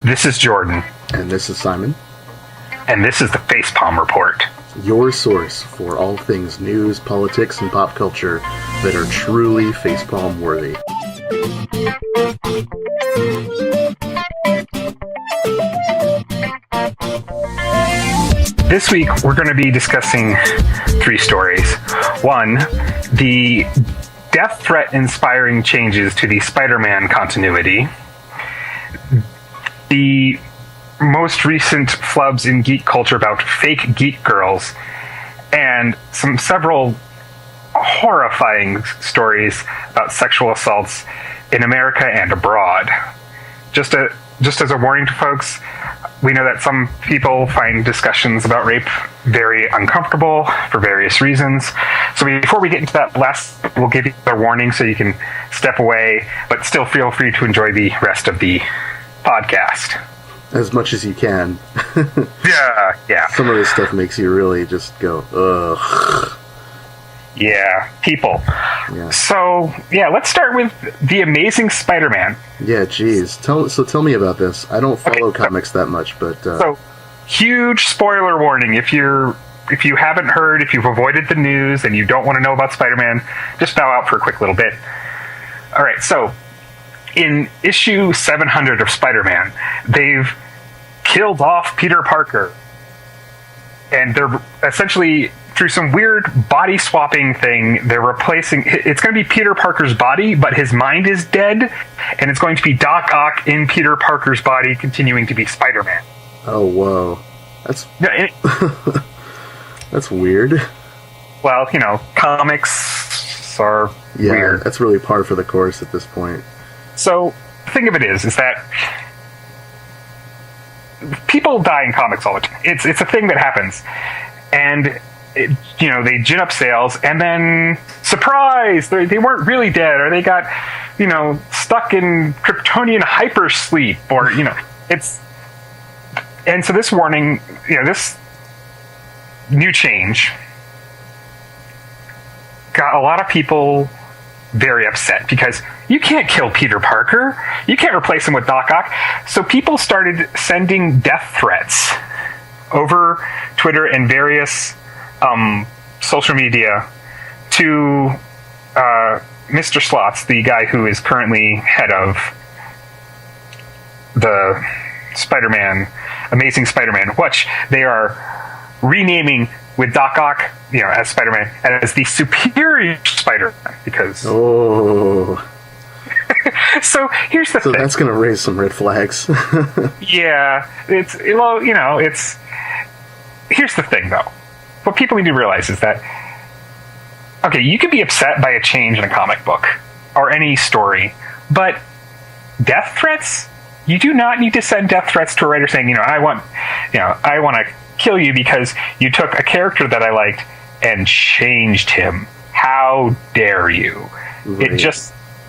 This is Jordan. And this is Simon. And this is the Facepalm Report. Your source for all things news, politics, and pop culture that are truly facepalm worthy. This week we're going to be discussing three stories. One, the death threat inspiring changes to the Spider-Man continuity. The most recent flubs in geek culture about fake geek girls, and several horrifying stories about sexual assaults in America and abroad. Just as a warning to folks, we know that some people find discussions about rape very uncomfortable for various reasons. So before we get into that last, we'll give you a warning so you can step away, but still feel free to enjoy the rest of the podcast. As much as you can. Yeah. Some of this stuff makes you really just go, ugh. Yeah, people. Yeah. So, let's start with The Amazing Spider-Man. Yeah, geez. Tell me about this. I don't follow comics that much, but... So, huge spoiler warning. If you haven't heard, if you've avoided the news and you don't want to know about Spider-Man, just bow out for a quick little bit. All right, so... in issue 700 of Spider-Man, they've killed off Peter Parker. And they're essentially, through some weird body swapping thing, they're replacing... it's going to be Peter Parker's body, but his mind is dead. And it's going to be Doc Ock in Peter Parker's body, continuing to be Spider-Man. Oh, whoa. That's... that's weird. Well, comics are weird. Yeah, that's really par for the course at this point. So, the thing of it is that people die in comics all the time. It's a thing that happens. And, they gin up sales, and then, surprise, they weren't really dead, or they got, stuck in Kryptonian hypersleep, or, it's... And so this warning, this new change got a lot of people very upset, because you can't kill Peter Parker. You can't replace him with Doc Ock. So people started sending death threats over Twitter and various social media to Mr. Slotz, the guy who is currently head of the Spider-Man, Amazing Spider-Man, which they are renaming with Doc Ock, as Spider-Man, as the superior Spider-Man, because... Oh. So, here's the thing. So that's going to raise some red flags. Yeah. Here's the thing, though. What people need to realize is that, okay, you could be upset by a change in a comic book, or any story, but death threats? You do not need to send death threats to a writer saying, I want to kill you because you took a character that I liked and changed him. How dare you? Right.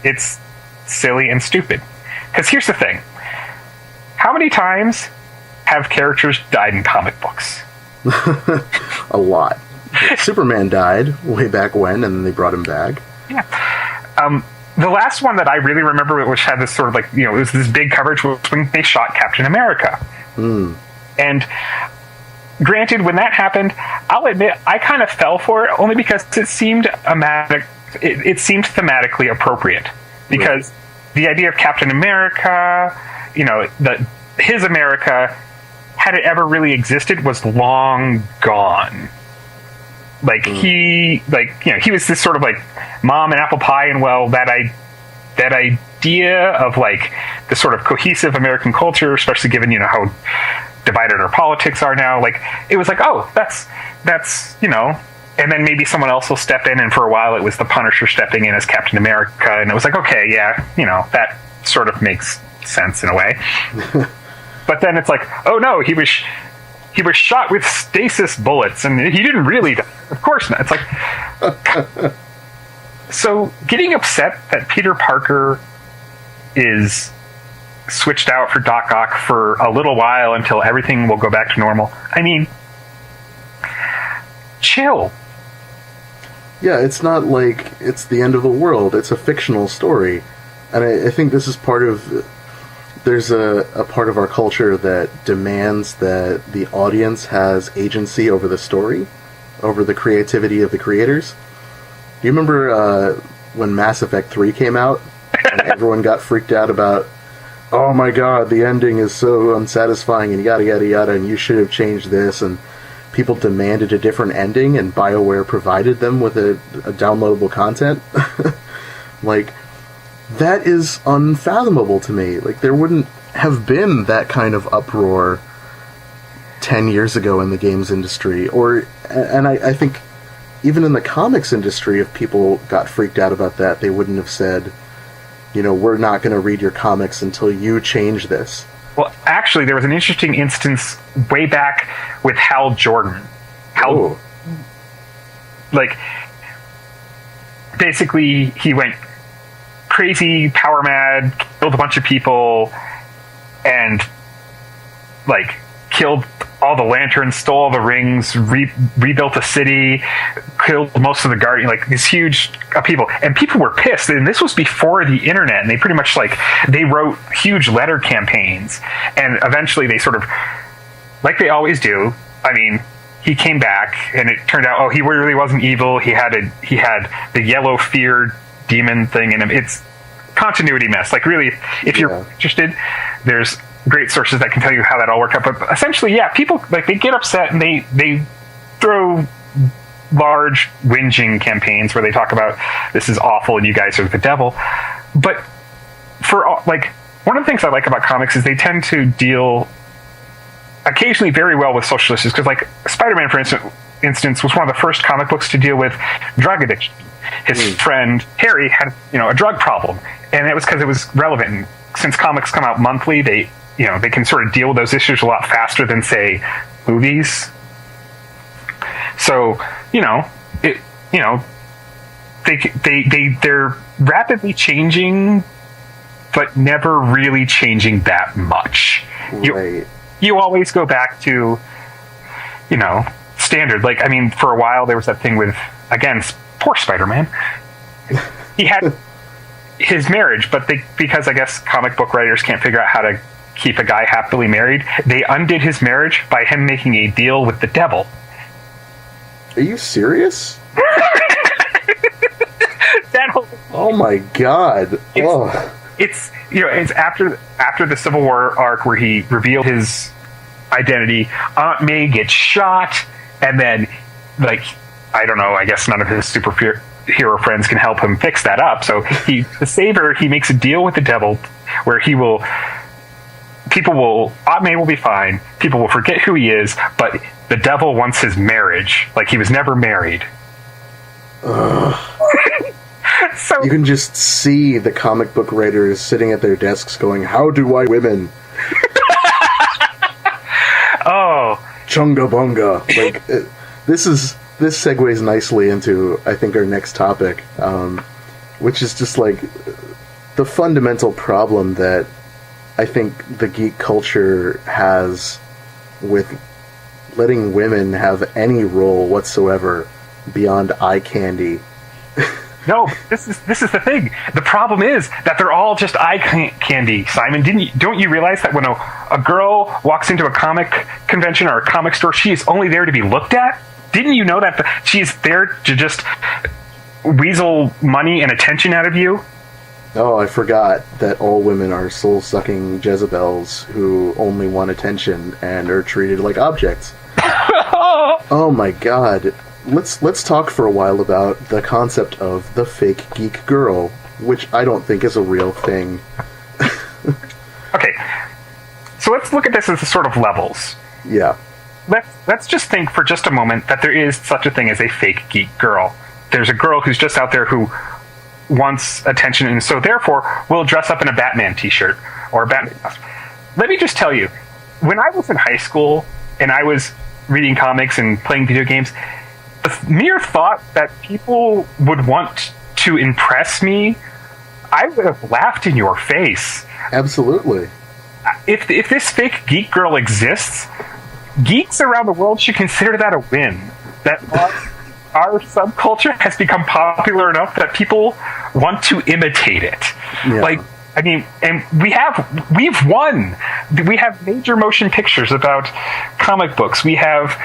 It's silly and stupid. Because here's the thing. How many times have characters died in comic books? A lot. Superman died way back when, and then they brought him back. Yeah. The last one that I really remember, which had this sort of it was this big coverage, was when they shot Captain America. Mm. And granted, when that happened, I'll admit I kind of fell for it, only because it seemed it seemed thematically appropriate. Because the idea of Captain America, his America, had it ever really existed, was long gone. He was this sort of mom and apple pie, and that idea of the sort of cohesive American culture, especially given how divided our politics are now, it was that's and then maybe someone else will step in, and for a while it was the Punisher stepping in as Captain America, and it was okay, yeah, that sort of makes sense in a way. But then it's oh no, he was shot with stasis bullets, and he didn't really die. Of course not. It's so getting upset that Peter Parker is switched out for Doc Ock for a little while until everything will go back to normal. I mean, chill. Yeah, it's not like it's the end of the world. It's a fictional story. And I think this is part of there's a part of our culture that demands that the audience has agency over the story, over the creativity of the creators. Do you remember when Mass Effect 3 came out and everyone got freaked out about, oh my god, the ending is so unsatisfying and yada yada yada, and you should have changed this, and people demanded a different ending, and BioWare provided them with a downloadable content? Like, that is unfathomable to me. Like, there wouldn't have been that kind of uproar 10 years ago in the games industry. And I think even in the comics industry, if people got freaked out about that, they wouldn't have said, we're not going to read your comics until you change this. Well, actually, there was an interesting instance way back with Hal Jordan. Basically, he went crazy, power mad, killed a bunch of people, and killed all the lanterns, stole all the rings, rebuilt a city, killed most of the guardian, this huge upheaval. And people were pissed. And this was before the internet, and they pretty much they wrote huge letter campaigns. And eventually they sort of, like they always do, he came back, and it turned out, he really wasn't evil. He had the yellow fear demon thing in him. It's continuity mess. Really, if you're interested, there's great sources that can tell you how that all worked out. But essentially, people they get upset and they throw large whinging campaigns where they talk about this is awful and you guys are the devil. But for one of the things I like about comics is they tend to deal occasionally very well with social issues, because Spider-Man, for instance, was one of the first comic books to deal with drug addiction. His friend Harry had a drug problem, and it was because it was relevant. And since comics come out monthly, they can sort of deal with those issues a lot faster than, say, movies. So they're rapidly changing, but never really changing that much. Right. You always go back to standard. For a while there was that thing with, again, poor Spider-Man. He had his marriage, but because I guess comic book writers can't figure out how to keep a guy happily married, they undid his marriage by him making a deal with the devil. Are you serious? That whole oh my god. It's after the Civil War arc where he revealed his identity. Aunt May gets shot, and then I don't know, I guess none of his superhero friends can help him fix that up. So to save her, he makes a deal with the devil where Aunt May will be fine, people will forget who he is, but the devil wants his marriage. He was never married. So you can just see the comic book writers sitting at their desks going, how do I women? Oh. Chunga bunga. This segues nicely into, I think, our next topic, which is just the fundamental problem that I think the geek culture has with letting women have any role whatsoever beyond eye candy. No, this is the thing. The problem is that they're all just eye candy, Simon. Don't you realize that when a girl walks into a comic convention or a comic store, she is only there to be looked at? Didn't you know that she's there to just weasel money and attention out of you? Oh, I forgot that all women are soul-sucking Jezebels who only want attention and are treated like objects. Oh my god. Let's talk for a while about the concept of the fake geek girl, which I don't think is a real thing. Okay, so let's look at this as the sort of levels. Yeah. Let's just think for just a moment that there is such a thing as a fake geek girl. There's a girl who's just out there who wants attention, and so therefore will dress up in a Batman t-shirt or a Batman costume. Let me just tell you, when I was in high school and I was reading comics and playing video games, the mere thought that people would want to impress me, I would have laughed in your face. Absolutely. If this fake geek girl exists, geeks around the world should consider that a win. That our subculture has become popular enough that people want to imitate it. Yeah. I mean, and we've won. We have major motion pictures about comic books. We have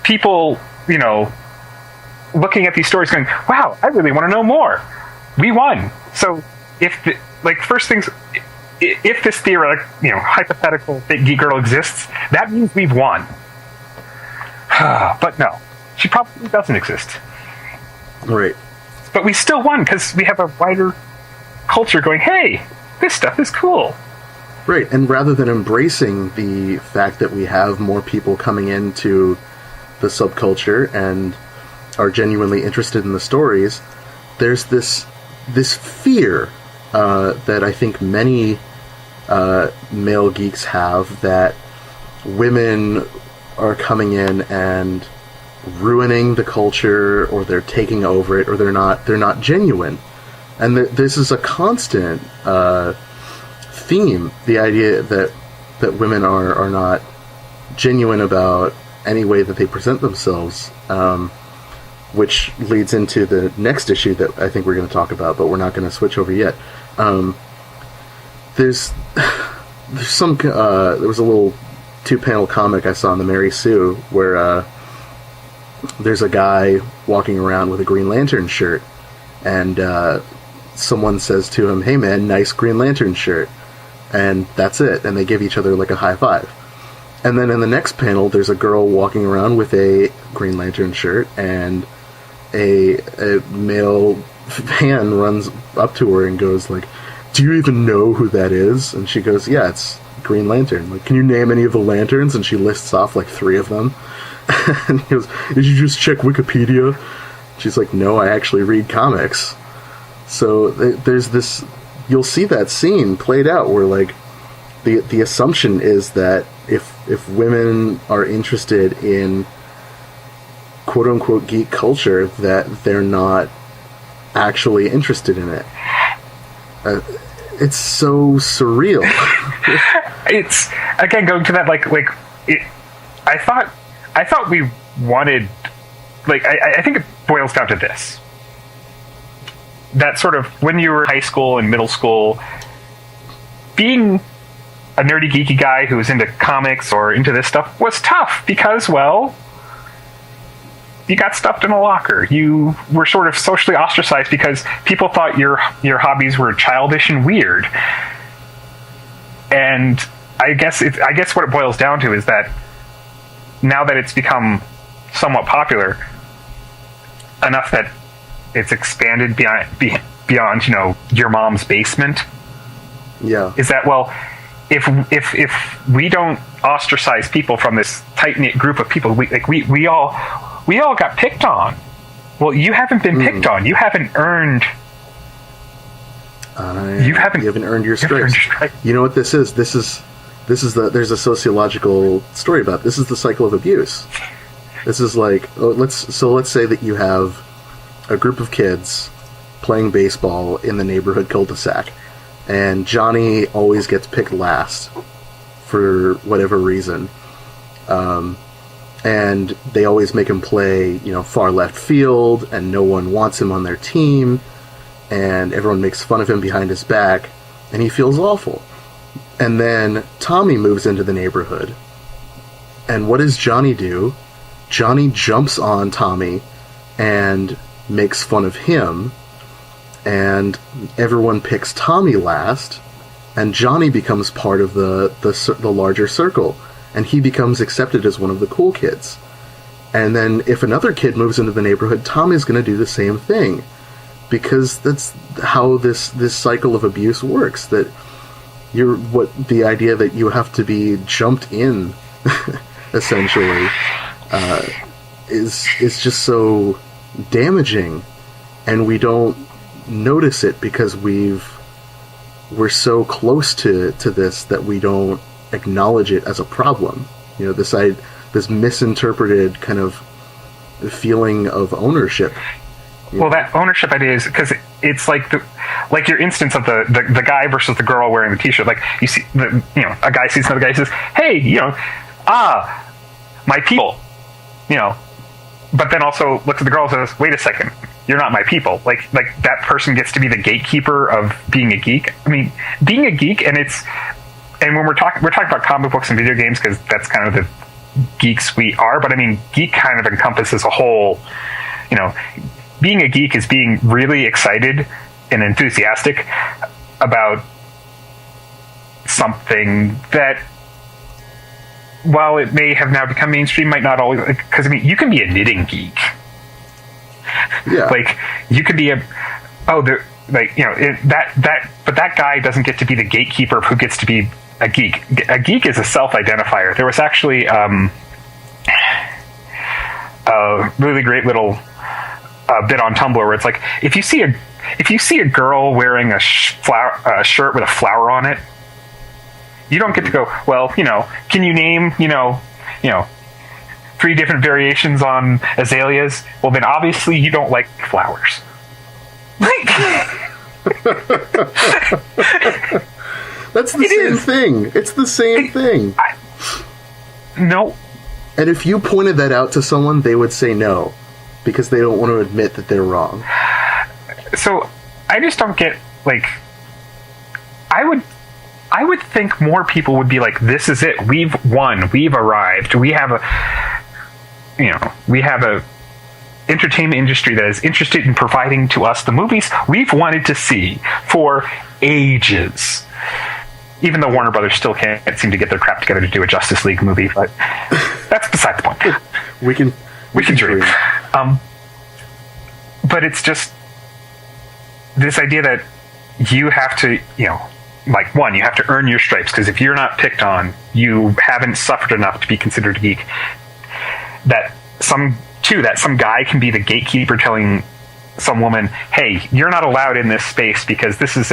people, looking at these stories going, wow, I really want to know more. We won. So if this theoretic, hypothetical big geek girl exists, that means we've won. But no, she probably doesn't exist. Right. But we still won because we have a wider culture going, hey, this stuff is cool. Right, and rather than embracing the fact that we have more people coming into the subculture and are genuinely interested in the stories, there's this fear that I think many male geeks have, that women are coming in and ruining the culture, or they're taking over it, or they're not genuine. And this is a constant theme, the idea that women are not genuine about any way that they present themselves, which leads into the next issue that I think we're going to talk about, but we're not going to switch over yet. There's some there was a little 2-panel comic I saw in the Mary Sue where there's a guy walking around with a Green Lantern shirt, and someone says to him, "Hey man, nice Green Lantern shirt," and that's it, and they give each other like a high five. And then in the next panel, there's a girl walking around with a Green Lantern shirt, and a male fan runs up to her and goes like, "Do you even know who that is?" And she goes, "Yeah, it's Green Lantern. Like, can you name any of the lanterns?" And she lists off like 3 of them. And he goes, "Did you just check Wikipedia?" She's like, "No, I actually read comics." So there's this, you'll see that scene played out where like the assumption is that if women are interested in quote unquote geek culture, that they're not actually interested in it. It's so surreal. It's again going to that I thought we wanted, I think it boils down to this. That sort of, when you were in high school and middle school, being a nerdy, geeky guy who was into comics or into this stuff was tough because, well, you got stuffed in a locker. You were sort of socially ostracized because people thought your hobbies were childish and weird. And I guess what it boils down to is that now that it's become somewhat popular enough that it's expanded beyond your mom's basement. Yeah. Is that, well, if we don't ostracize people from this tight knit group of people, we all got picked on. Well, you haven't been picked on. You haven't earned. You haven't earned your stripes. You know what this is? This is there's a sociological story about it. This is the cycle of abuse. This is like, let's say that you have a group of kids playing baseball in the neighborhood cul-de-sac, and Johnny always gets picked last for whatever reason, and they always make him play far left field, and no one wants him on their team, and everyone makes fun of him behind his back, and he feels awful. And then Tommy moves into the neighborhood, and what does Johnny do? Johnny jumps on Tommy and makes fun of him, and everyone picks Tommy last, and Johnny becomes part of the larger circle, and he becomes accepted as one of the cool kids. And then if another kid moves into the neighborhood, Tommy's going to do the same thing, because that's how this cycle of abuse works. That the idea that you have to be jumped in essentially is just so damaging, and we don't notice it because we're so close to this that we don't acknowledge it as a problem. This misinterpreted kind of feeling of ownership. Well, that ownership idea is because it's like your instance of the guy versus the girl wearing the t-shirt. Like, you see a guy sees another guy, says, "Hey, my people," but then also looks at the girl and says, "Wait a second, you're not my people. Like that person gets to be the gatekeeper of being a geek. I mean, being a geek, and when we're talking about comic books and video games because that's kind of the geeks we are. But I mean, geek kind of encompasses a whole. Being a geek is being really excited and enthusiastic about something that, while it may have now become mainstream, might not always. Because I mean, you can be a knitting geek. Yeah. Like you could be but that guy doesn't get to be the gatekeeper of who gets to be a geek. A geek is a self-identifier. There was actually a really great little bit on Tumblr where it's like if you see a girl wearing a shirt with a flower on it, you don't get to go, well, can you name 3 different variations on azaleas? Well, then obviously you don't like flowers. That's the same thing. It's the same thing. No. And if you pointed that out to someone, they would say no, because they don't want to admit that they're wrong. So I just don't get, like, I would think more people would be like, this is it. We've won. We've arrived. We have a entertainment industry that is interested in providing to us the movies we've wanted to see for ages. Even though Warner Brothers still can't seem to get their crap together to do a Justice League movie, but that's beside the point. We can dream. But it's just this idea that you have to, you have to earn your stripes, because if you're not picked on, you haven't suffered enough to be considered a geek. That some guy can be the gatekeeper telling some woman, hey, you're not allowed in this space because this is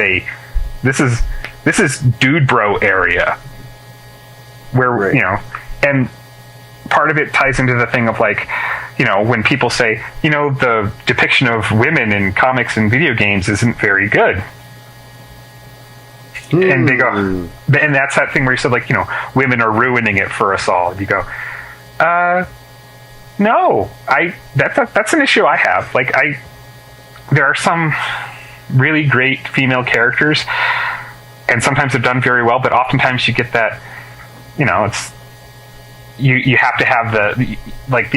dude bro area where, right. And part of it ties into the thing of like, when people say, the depiction of women in comics and video games isn't very good. And they go, and that's that thing where you said, like, women are ruining it for us all. And you go, no, that's an issue I have. Like, there are some really great female characters, and sometimes they've done very well, but oftentimes you get that, it's, you have to have the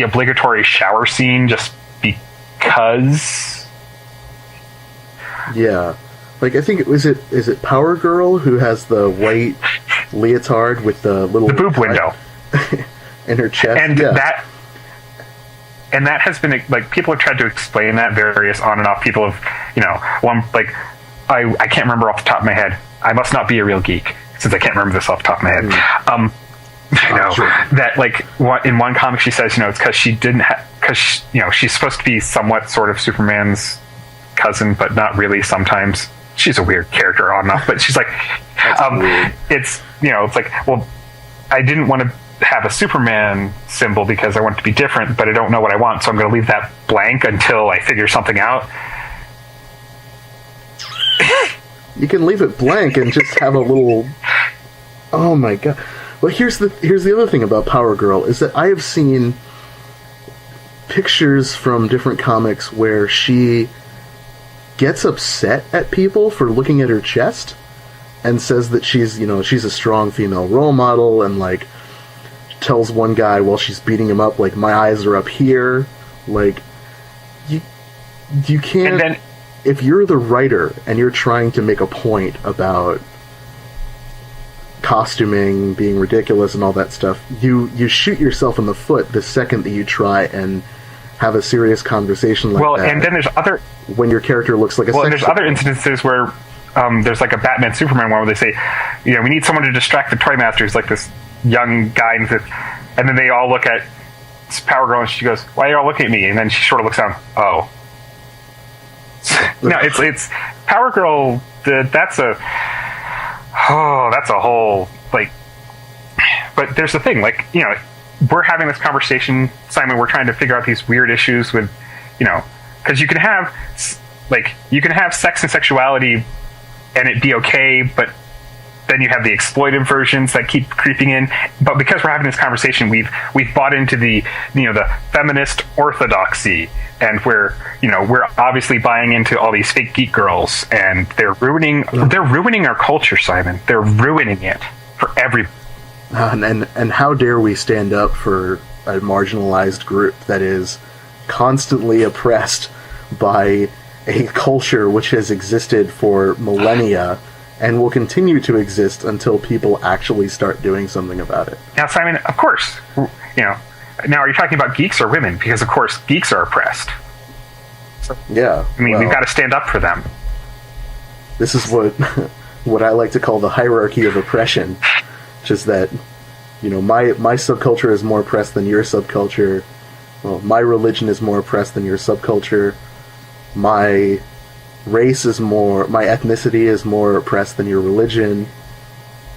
obligatory shower scene just because. Yeah. Like, I think is it Power Girl who has the white leotard with the little boob window in her chest, and that has been, like, people have tried to explain that various on and off. People have, one, like, I can't remember off the top of my head. I must not be a real geek since I can't remember this off the top of my head. I know that, like, in one comic she says, it's because she didn't because she's supposed to be somewhat sort of Superman's cousin, but not really. Sometimes she's a weird character on and off, but she's like, it's like, well, I didn't want to have a Superman symbol because I want it to be different, but I don't know what I want, so I'm going to leave that blank until I figure something out. You can leave it blank and just have a little. Oh my god! Well, here's the other thing about Power Girl is that I have seen pictures from different comics where she gets upset at people for looking at her chest and says that she's a strong female role model, and like tells one guy while she's beating him up, like, my eyes are up here. Like, you can't. And then, if you're the writer and you're trying to make a point about costuming being ridiculous and all that stuff, you shoot yourself in the foot the second that you try and have a serious conversation like that. Well, and then there's other... when your character looks like a and there's other instances where there's like a Batman Superman one where they say, we need someone to distract the Toy Masters, like this young guy, and then they all look at Power Girl and she goes, why are you all looking at me? And then she sort of looks down, oh. No, it's Power Girl. That's a whole, like. But there's the thing, like, we're having this conversation, Simon. We're trying to figure out these weird issues with, because you can have sex and sexuality, and it be okay, but then you have the exploitive versions that keep creeping in. But because we're having this conversation, we've bought into the the feminist orthodoxy, and we're obviously buying into all these fake geek girls, and they're ruining our culture, Simon. They're ruining it for everybody. And how dare we stand up for a marginalized group that is constantly oppressed by a culture which has existed for millennia and will continue to exist until people actually start doing something about it. Now, Simon, of course, now are you talking about geeks or women? Because, of course, geeks are oppressed. So, yeah. I mean, we've got to stand up for them. This is what I like to call the hierarchy of oppression, which is that, my subculture is more oppressed than your subculture. Well, my religion is more oppressed than your subculture. My ethnicity is more oppressed than your religion.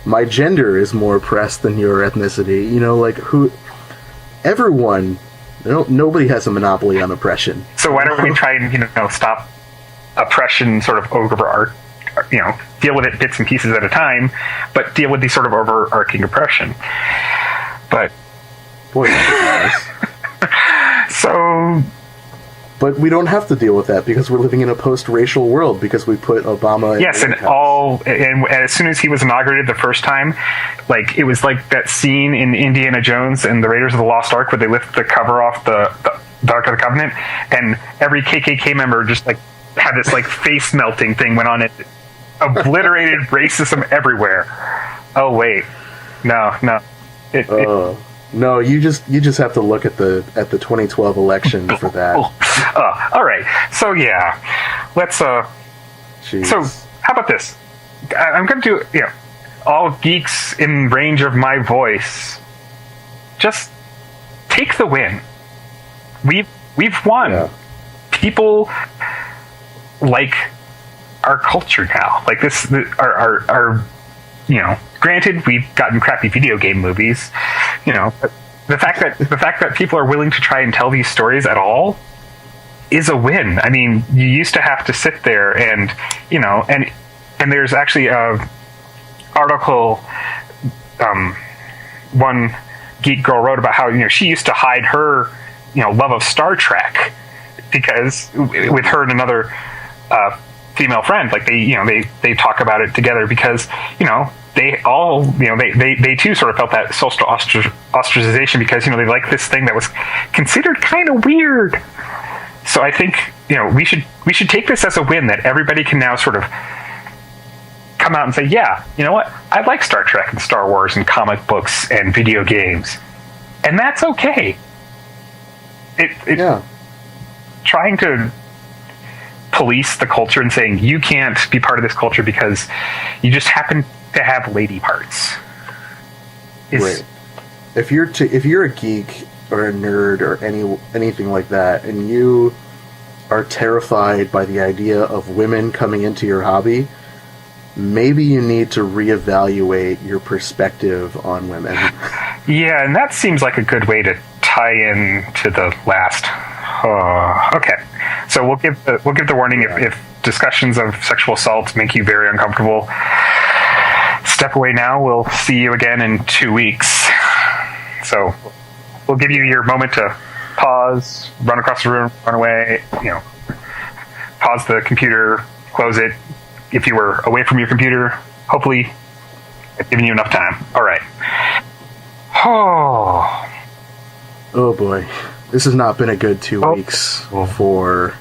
My gender is more oppressed than your ethnicity. Everyone, nobody has a monopoly on oppression. So why don't we try and, stop oppression sort of over deal with it bits and pieces at a time, but deal with the sort of overarching oppression. But boy, that's nice. So, but we don't have to deal with that because we're living in a post-racial world because we put Obama in yes, the White and as soon as he was inaugurated the first time, like it was like that scene in Indiana Jones and the Raiders of the Lost Ark where they lift the cover off the Ark of the Covenant, and every KKK member just like had this like face melting thing went on. It obliterated racism everywhere. Oh wait, no. No, you just have to look at the 2012 election for that. All right. So yeah, let's. Jeez. So how about this? I'm going to do all geeks in range of my voice. Just take the win. We've won. Yeah. People like our culture now. Like this, our granted, we've gotten crappy video game movies, but the fact that people are willing to try and tell these stories at all is a win. I mean, you used to have to sit there and and there's actually a article one geek girl wrote about how she used to hide her love of Star Trek because with her and another female friend, like they talk about it together because they all they too sort of felt that social ostracization because they like this thing that was considered kind of weird. So I think we should take this as a win that everybody can now sort of come out and say, yeah, you know what, I like Star Trek and Star Wars and comic books and video games, and that's okay. Trying to police the culture and saying you can't be part of this culture because you just happen to have lady parts. Right. If you're a geek or a nerd or anything like that, and you are terrified by the idea of women coming into your hobby, maybe you need to reevaluate your perspective on women. Yeah, and that seems like a good way to tie in to the last. Okay, so we'll give the warning if discussions of sexual assault make you very uncomfortable. Step away now. We'll see you again in 2 weeks. So we'll give you your moment to pause, run across the room, run away. Pause the computer, close it. If you were away from your computer, hopefully I've given you enough time. All right. Oh boy. This has not been a good 2 weeks for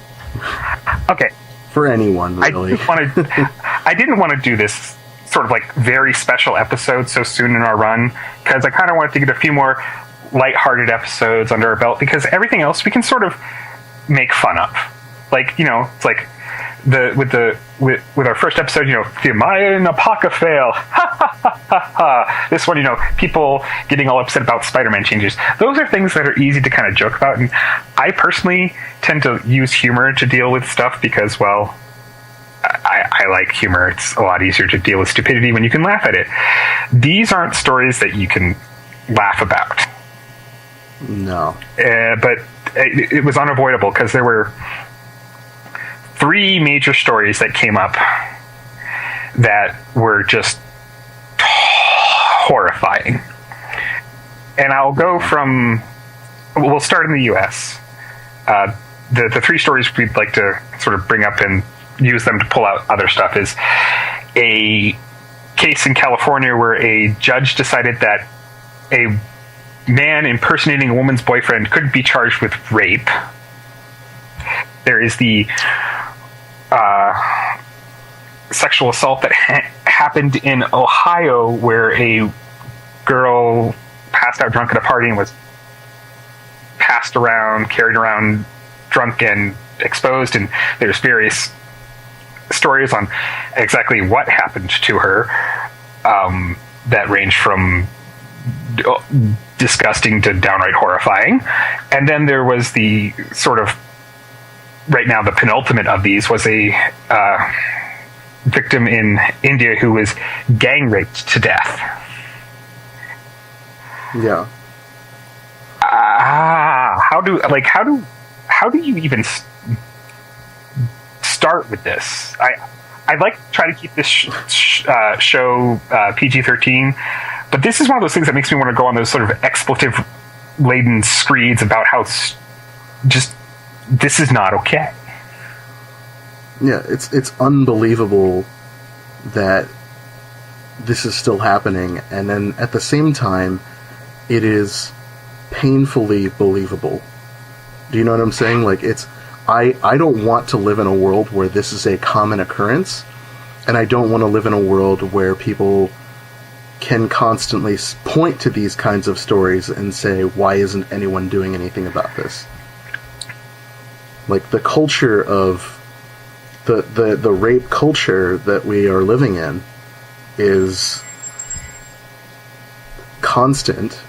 anyone, really. I didn't want to do this sort of like very special episode so soon in our run because I kind of wanted to get a few more lighthearted episodes under our belt because everything else we can sort of make fun of. Like, it's like with our first episode, the Mayan Apocryphal. This one, people getting all upset about Spider-Man changes. Those are things that are easy to kind of joke about, and I personally tend to use humor to deal with stuff because, well, I like humor. It's a lot easier to deal with stupidity when you can laugh at it. These aren't stories that you can laugh about. No. But it was unavoidable because there were 3 major stories that came up that were just horrifying. And I'll go from, we'll start in the U.S. The three stories we'd like to sort of bring up and use them to pull out other stuff is a case in California where a judge decided that a man impersonating a woman's boyfriend could be charged with rape. There is the sexual assault that happened in Ohio where a girl passed out drunk at a party and was carried around drunk and exposed, and there's various stories on exactly what happened to her that range from disgusting to downright horrifying. And then there was the sort of, right now the penultimate of these was a victim in India who was gang raped to death. Yeah. How do you even start with this? I'd like to try to keep this show PG-13, but this is one of those things that makes me want to go on those sort of expletive-laden screeds about how just this is not okay. Yeah, it's unbelievable that this is still happening, and then at the same time, it is painfully believable. Do you know what I'm saying? Like, I don't want to live in a world where this is a common occurrence, and I don't want to live in a world where people can constantly point to these kinds of stories and say, why isn't anyone doing anything about this? Like, the culture of the rape culture that we are living in is constant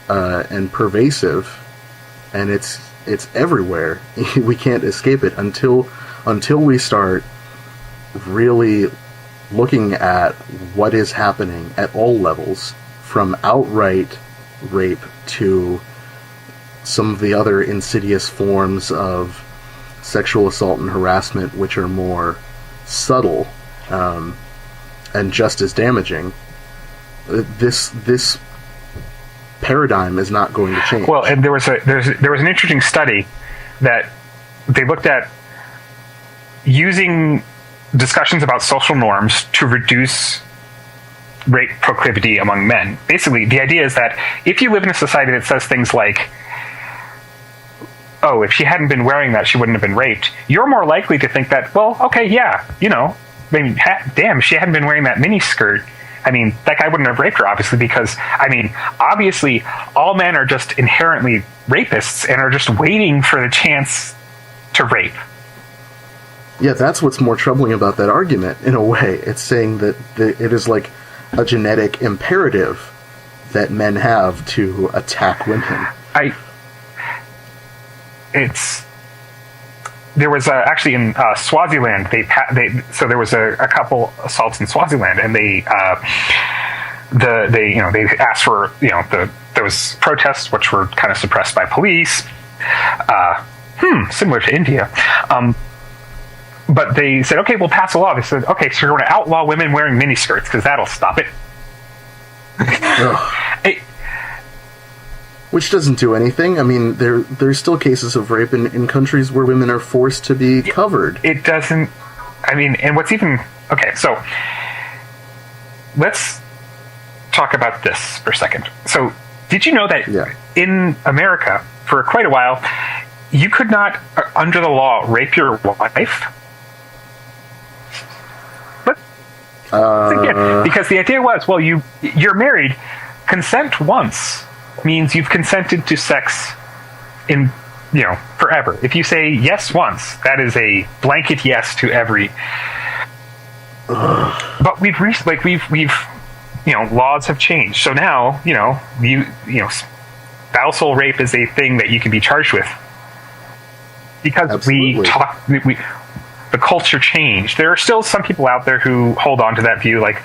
and pervasive, and it's everywhere. We can't escape it until we start really looking at what is happening at all levels, from outright rape to some of the other insidious forms of sexual assault and harassment, which are more subtle and just as damaging. This paradigm is not going to change. Well, and there was an interesting study that they looked at using discussions about social norms to reduce rape proclivity among men. Basically, the idea is that if you live in a society that says things like, oh, if she hadn't been wearing that, she wouldn't have been raped, you're more likely to think that, well, okay, yeah, damn, if she hadn't been wearing that miniskirt, that guy wouldn't have raped her, obviously, because, obviously, all men are just inherently rapists and are just waiting for the chance to rape. Yeah, that's what's more troubling about that argument, in a way. It's saying that it is like a genetic imperative that men have to attack women. There was actually in Swaziland. So there was a couple assaults in Swaziland, and they asked for there was protests which were kind of suppressed by police, similar to India. But they said, okay, we'll pass a law. They said, okay, so we're going to outlaw women wearing miniskirts because that'll stop it. Which doesn't do anything. There's still cases of rape in countries where women are forced to be covered. It doesn't... and what's even... Okay, so let's talk about this for a second. So, did you know that in America, for quite a while, you could not, under the law, rape your wife? Again, because the idea was, well, you're married. Consent once means you've consented to sex in, forever. If you say yes once, that is a blanket yes to every. But we've laws have changed. So now, spousal rape is a thing that you can be charged with. Because Absolutely. The culture changed. There are still some people out there who hold on to that view, like,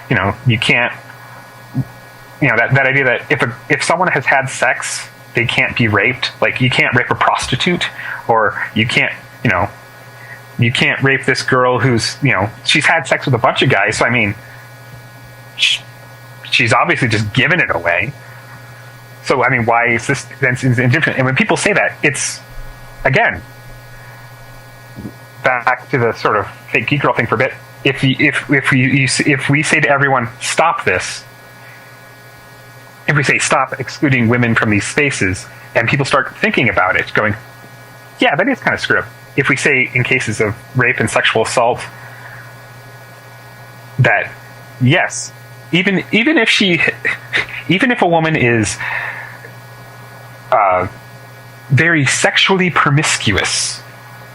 you can't, that idea that if someone has had sex, they can't be raped. Like, you can't rape a prostitute, or you can't rape this girl who's, she's had sex with a bunch of guys. So, she's obviously just given it away. So, I mean, why is this then indifferent? And when people say that, it's, again, back to the sort of fake geek girl thing for a bit. If we say to everyone, stop this, if we say stop excluding women from these spaces, and people start thinking about it, going, yeah, that is kind of screwed up. If we say in cases of rape and sexual assault that, yes, even if a woman is very sexually promiscuous,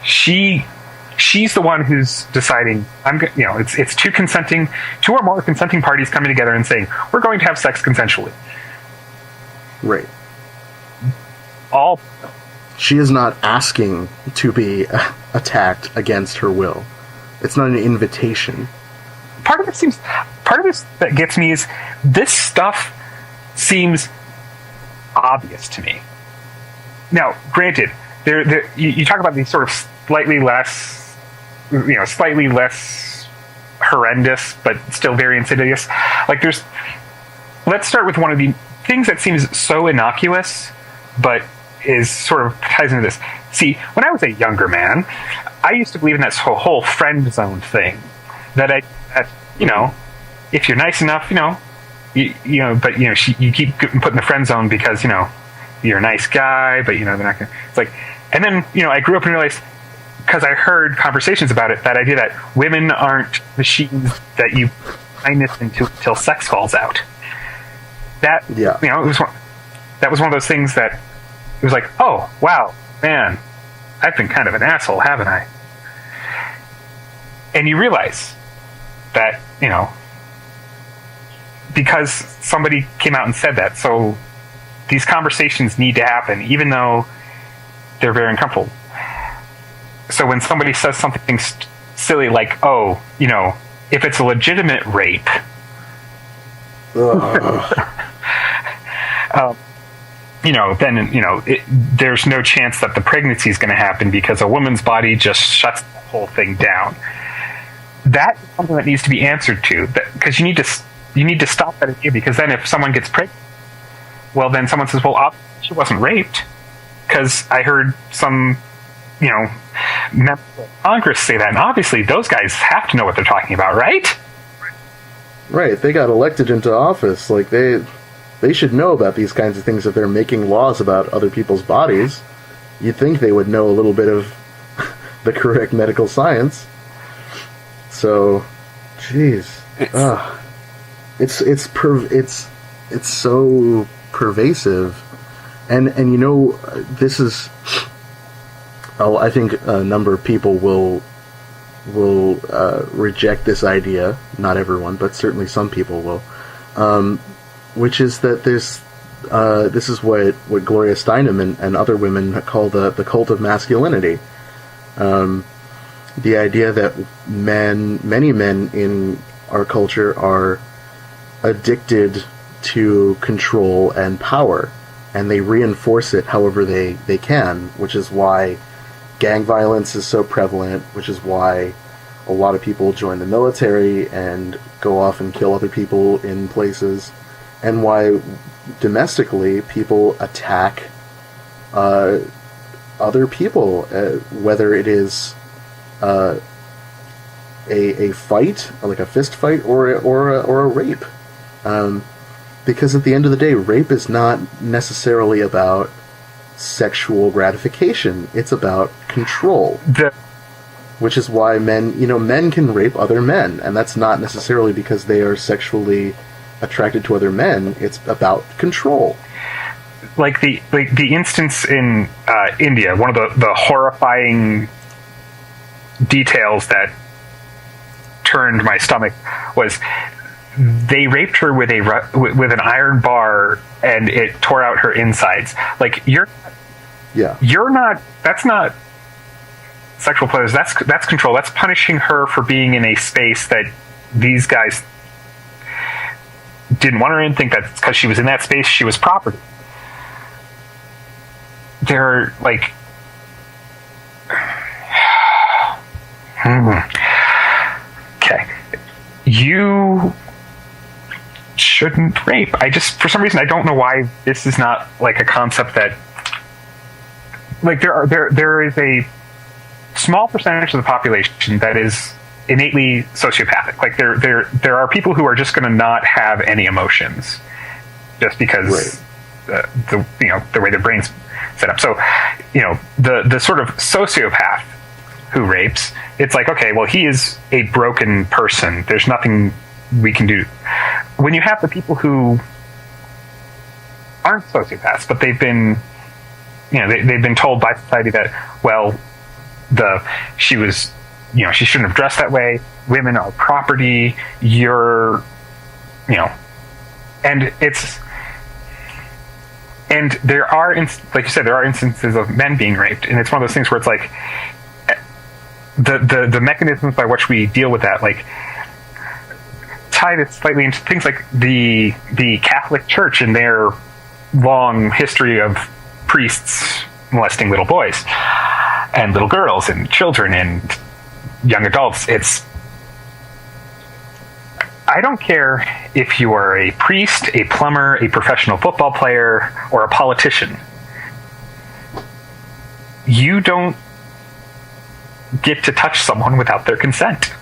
she's the one who's deciding, it's two or more consenting parties coming together and saying, we're going to have sex consensually. Right. All. She is not asking to be attacked against her will. It's not an invitation. Part of this that gets me is this stuff seems obvious to me. Now, granted, you talk about these sort of slightly less horrendous, but still very insidious. Like let's start with one of the things that seems so innocuous, but is sort of ties into this. See, when I was a younger man, I used to believe in that whole friend zone thing. That if you're nice enough, but you keep getting put in the friend zone because you're a nice guy, but they're not gonna. It's like, and then I grew up and realized, because I heard conversations about it, that idea that women aren't machines that you kindness into until sex falls out. That that was one of those things that it was like, oh wow, man, I've been kind of an asshole, haven't I? And you realize that because somebody came out and said that, so these conversations need to happen, even though they're very uncomfortable. So when somebody says something silly like, oh, if it's a legitimate rape, then there's no chance that the pregnancy is going to happen because a woman's body just shuts the whole thing down. That is something that needs to be answered to, because you need to stop that idea, because then if someone gets pregnant, well, then someone says, well, she wasn't raped, because I heard some members of Congress say that, and obviously those guys have to know what they're talking about, right? Right, they got elected into office. Like, they should know about these kinds of things if they're making laws about other people's bodies. You'd think they would know a little bit of the correct medical science. So, jeez, it's so pervasive, and this is. I think a number of people will reject this idea. Not everyone, but certainly some people will. Which is that this is what Gloria Steinem and other women call the cult of masculinity. The idea that many men in our culture are addicted to control and power, and they reinforce it however they can, which is why gang violence is so prevalent, which is why a lot of people join the military and go off and kill other people in places, and why domestically people attack other people, whether it is a fight, like a fist fight, or a rape, because at the end of the day, rape is not necessarily about sexual gratification. It's about control. Which is why men can rape other men, and that's not necessarily because they are sexually attracted to other men. It's about control. Like the instance in India, one of the horrifying details that turned my stomach was they raped her with an iron bar, and it tore out her insides. Like, you're not. That's not sexual pleasure. That's control. That's punishing her for being in a space that these guys didn't want her in. Think that because she was in that space, she was property. They're like, okay, you shouldn't rape. I just, for some reason, I don't know why this is not like a concept that, like, there is a small percentage of the population that is innately sociopathic. Like, there are people who are just going to not have any emotions just because the way their brain's set up. So, the sort of sociopath who rapes, it's like, okay, well, he is a broken person. There's nothing we can do. When you have the people who aren't sociopaths, but they've been, they've been told by society that, well, she shouldn't have dressed that way. Women are property. And there are, like you said, there are instances of men being raped, and it's one of those things where it's like the mechanisms by which we deal with that, like, tie this slightly into things like the Catholic Church and their long history of priests molesting little boys and little girls and children and young adults. I don't care if you are a priest, a plumber, a professional football player, or a politician. You don't get to touch someone without their consent.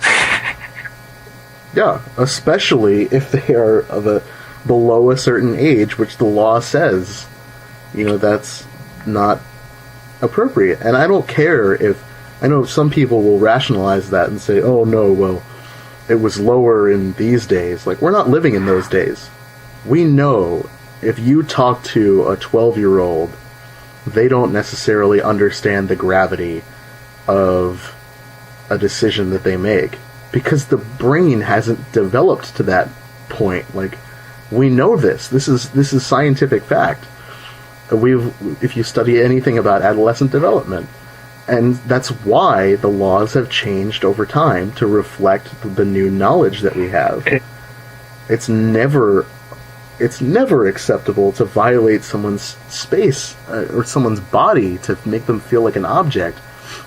Yeah, especially if they are below a certain age, which the law says, that's not appropriate. And I don't care if, I know some people will rationalize that and say, oh no, well, it was lower in these days. Like, we're not living in those days. We know if you talk to a 12-year-old, they don't necessarily understand the gravity of a decision that they make, because the brain hasn't developed to that point. Like, we know this. This is scientific fact. If you study anything about adolescent development, and that's why the laws have changed over time to reflect the new knowledge that we have. It's never acceptable to violate someone's space or someone's body to make them feel like an object,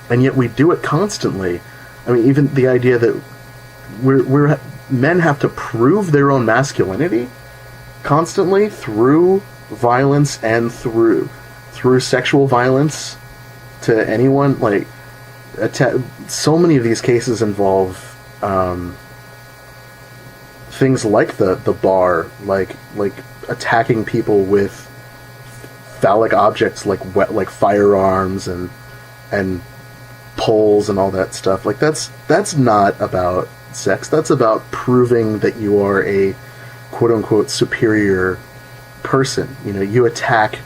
and yet we do it constantly. I mean, even the idea that men have to prove their own masculinity constantly through violence and through sexual violence to anyone. Like, so many of these cases involve things like the bar, like attacking people with phallic objects like firearms and poles and all that stuff. Like, that's not about sex. That's about proving that you are a quote unquote superior person. You attack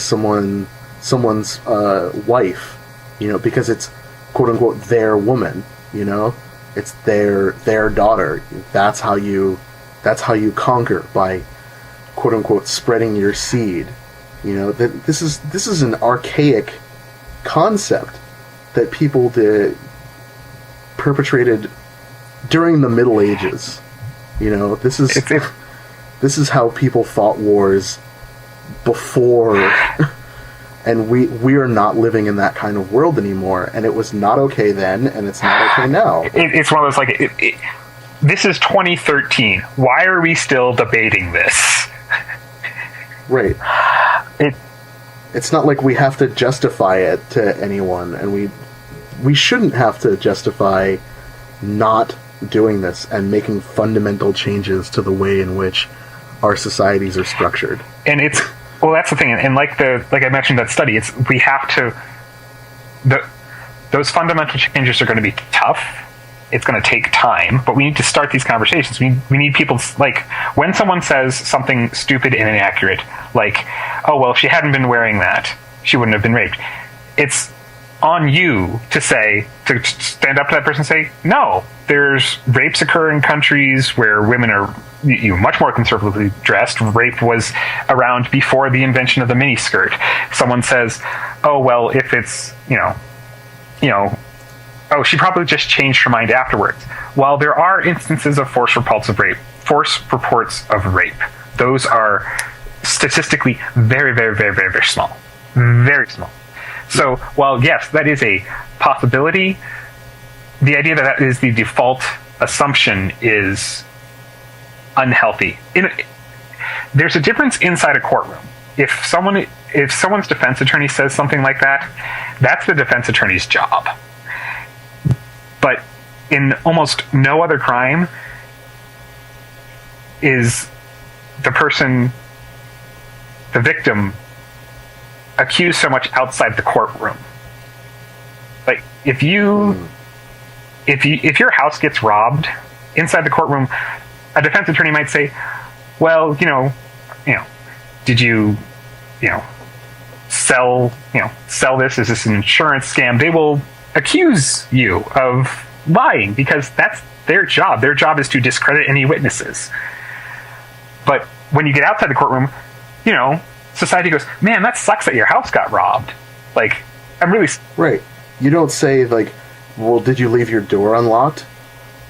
someone's wife, because it's quote unquote their woman. It's their daughter. That's how you conquer, by quote unquote spreading your seed. That this is an archaic concept that people perpetrated during the Middle Ages. This is how people fought wars before, and we are not living in that kind of world anymore. And it was not okay then, and it's not okay now. It's one of those, like, this is 2013. Why are we still debating this? Right. It's not like we have to justify it to anyone, and we shouldn't have to justify not doing this and making fundamental changes to the way in which our societies are structured. And that's the thing. And like I mentioned that study, we have to. Those fundamental changes are going to be tough. It's going to take time, but we need to start these conversations. We need people, like, when someone says something stupid and inaccurate, like, oh, well, if she hadn't been wearing that, she wouldn't have been raped. It's on you to stand up to that person and say, no, there's rapes occur in countries where women are much more conservatively dressed. Rape was around before the invention of the miniskirt. Someone says, oh, well, if it's, oh, she probably just changed her mind afterwards. While there are instances of force reports of rape, those are statistically very, very, very, very, very small. Very small. So, while, yes, that is a possibility, the idea that is the default assumption is unhealthy. There's a difference inside a courtroom. If someone's defense attorney says something like that, that's the defense attorney's job. But in almost no other crime is the victim, accused so much outside the courtroom. Like if your house gets robbed inside the courtroom, a defense attorney might say, well, did you sell this? Is this an insurance scam? They will accuse you of lying because that's their job. Their job is to discredit any witnesses. But when you get outside the courtroom, society goes, man, that sucks that your house got robbed. Like, I'm really... Right. You don't say, like, well, did you leave your door unlocked?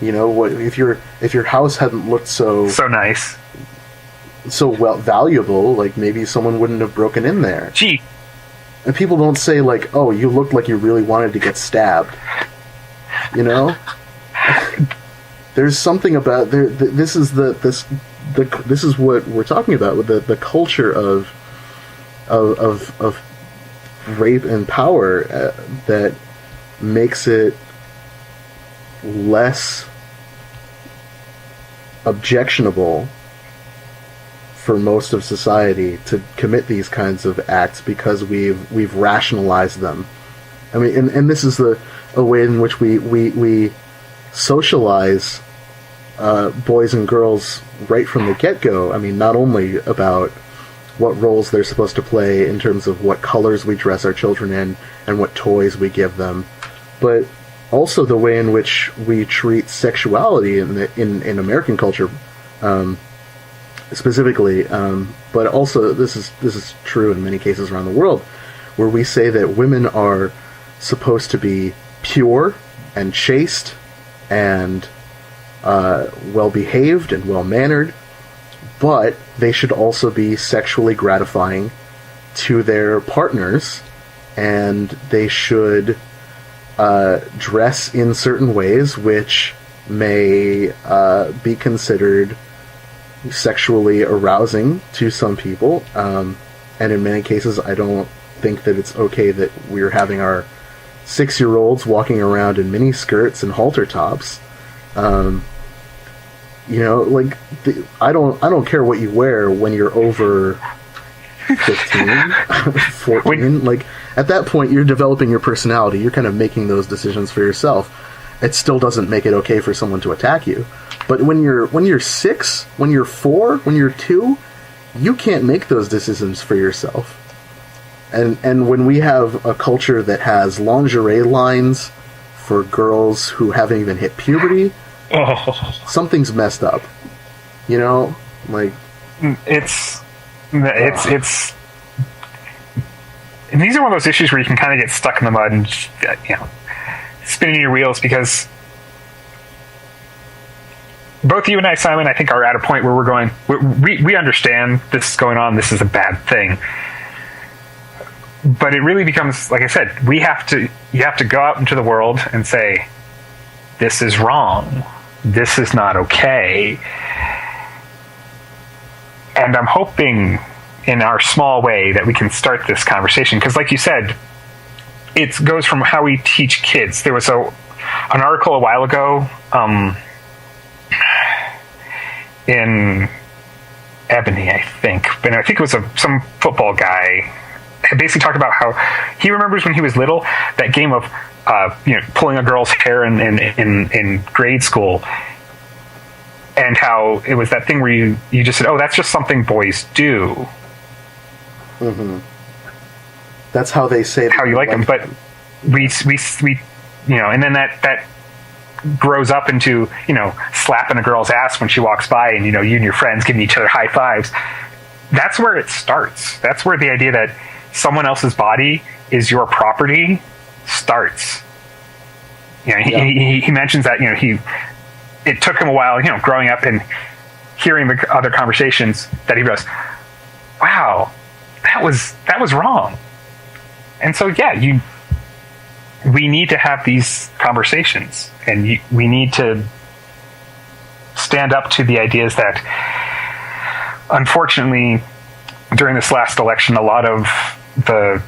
What if your house hadn't looked so nice, so well valuable, like maybe someone wouldn't have broken in there. Gee. And people don't say like, oh, you looked like you really wanted to get stabbed. There's something about there. This is what we're talking about with the culture of rape and power that makes it less objectionable for most of society to commit these kinds of acts because we've rationalized them. I mean, and this is a way in which we socialize boys and girls right from the get-go. I mean, not only about what roles they're supposed to play in terms of what colors we dress our children in and what toys we give them, but also the way in which we treat sexuality in American culture, specifically, but also this is true in many cases around the world, where we say that women are supposed to be pure and chaste and well-behaved and well-mannered, but they should also be sexually gratifying to their partners, and they should dress in certain ways which may be considered sexually arousing to some people, and in many cases I don't think that it's okay that we're having our 6-year-olds walking around in mini skirts and halter tops. Like I don't care what you wear when you're over 15, 14. Like at that point, you're developing your personality. You're kind of making those decisions for yourself. It still doesn't make it okay for someone to attack you. But when you're 6, when you're 4, when you're 2, you can't make those decisions for yourself. And when we have a culture that has lingerie lines for girls who haven't even hit puberty, something's messed up. Like it's and these are one of those issues where you can kind of get stuck in the mud and spinning your wheels, because both you and I, Simon, I think are at a point where we're going, we understand this is going on, this is a bad thing. But it really becomes, like I said, you have to go out into the world and say, this is wrong. This is not okay. And I'm hoping in our small way that we can start this conversation. Because like you said, it goes from how we teach kids. There was an article a while ago in Ebony, I think. But I think it was some football guy had basically talked about how he remembers when he was little, that game of pulling a girl's hair in grade school, and how it was that thing where you just said, oh, that's just something boys do. Mm-hmm. That's how they say how you like them. But we and then that grows up into slapping a girl's ass when she walks by, and you and your friends giving each other high fives. That's where it starts. That's where the idea that someone else's body is your property starts. He mentions that it took him a while, growing up and hearing the other conversations, that he goes, wow, that was wrong. And so we need to have these conversations, and we need to stand up to the ideas that, unfortunately, during this last election, a lot of the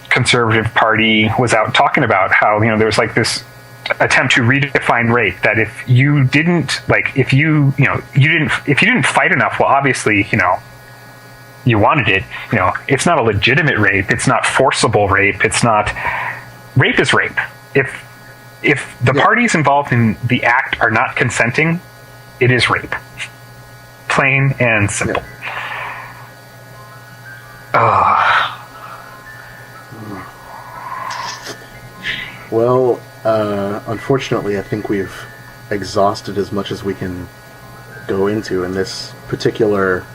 Conservative Party was out talking about how, there was like this attempt to redefine rape, that if you didn't fight enough, well, obviously, you wanted it, it's not a legitimate rape, it's not forcible rape, rape is rape. If the parties involved in the act are not consenting, it is rape. Plain and simple. Well, unfortunately, I think we've exhausted as much as we can go into in this particular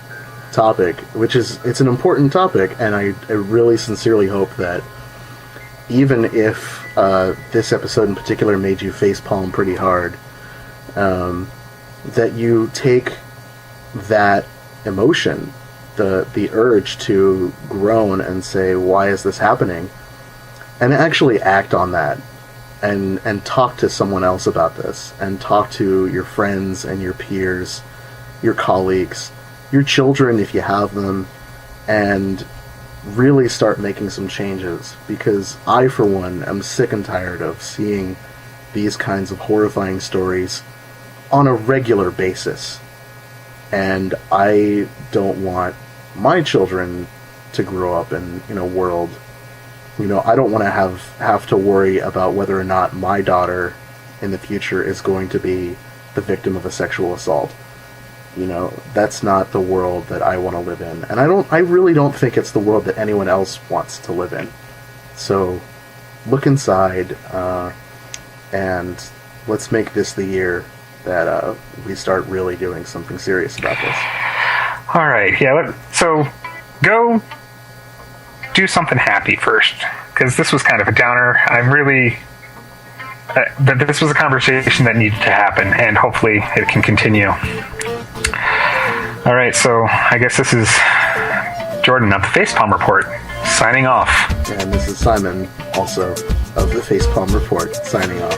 topic, it's an important topic, and I really sincerely hope that even if this episode in particular made you facepalm pretty hard, that you take that emotion, the urge to groan and say, why is this happening, and actually act on that, and talk to someone else about this, and talk to your friends and your peers, your colleagues, your children if you have them, and really start making some changes, because I, for one, am sick and tired of seeing these kinds of horrifying stories on a regular basis. And I don't want my children to grow up in a world, I don't want to have to worry about whether or not my daughter in the future is going to be the victim of a sexual assault. That's not the world that I want to live in. And I really don't think it's the world that anyone else wants to live in. So, look inside, and let's make this the year that we start really doing something serious about this. All right, so go do something happy first, because this was kind of a downer. I'm really... but this was a conversation that needed to happen, and hopefully it can continue. All right, so I guess this is Jordan of the Facepalm Report, signing off. And this is Simon, also of the Facepalm Report, signing off.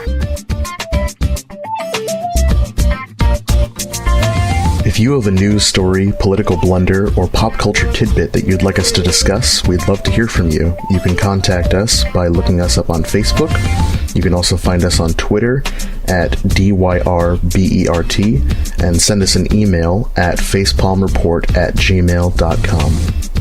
If you have a news story, political blunder, or pop culture tidbit that you'd like us to discuss, we'd love to hear from you. You can contact us by looking us up on Facebook. You can also find us on Twitter at DYRBERT, and send us an email at facepalmreport@gmail.com.